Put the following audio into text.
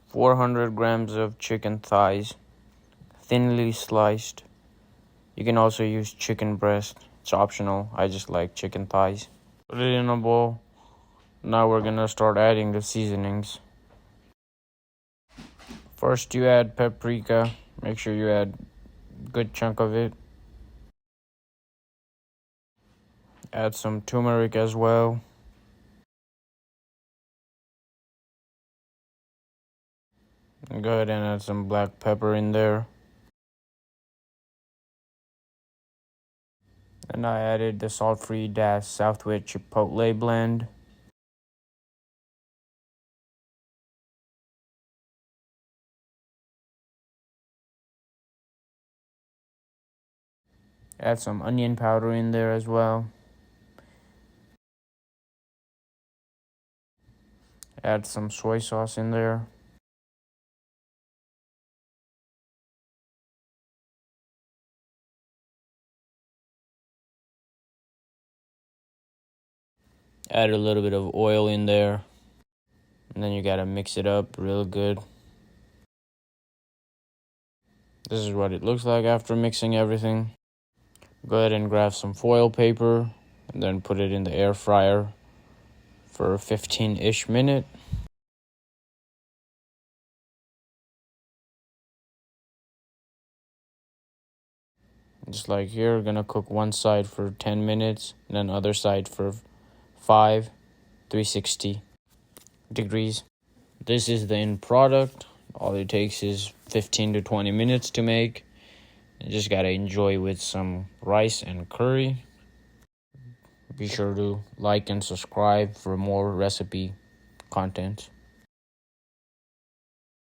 400 grams of chicken thighs, thinly sliced. You can also use chicken breast. It's optional. I just like chicken thighs. Put it in a bowl. Now we're gonna start adding the seasonings. First you add paprika. Make sure you add a good chunk of it. Add some turmeric as well. And go ahead and add some black pepper in there. And I added the salt-free Das Southwest Chipotle blend. Add some onion powder in there as well. Add some soy sauce in there. Add a little bit of oil in there. And then you gotta mix it up real good. This is what it looks like after mixing everything. Go ahead and grab some foil paper and then put it in the air fryer for 15-ish minutes. Just like here, gonna cook one side for 10 minutes and then other side for 360 degrees. This is the end product. All it takes is 15 to 20 minutes to make. You just gotta enjoy with some rice and curry. Be sure to like and subscribe for more recipe content.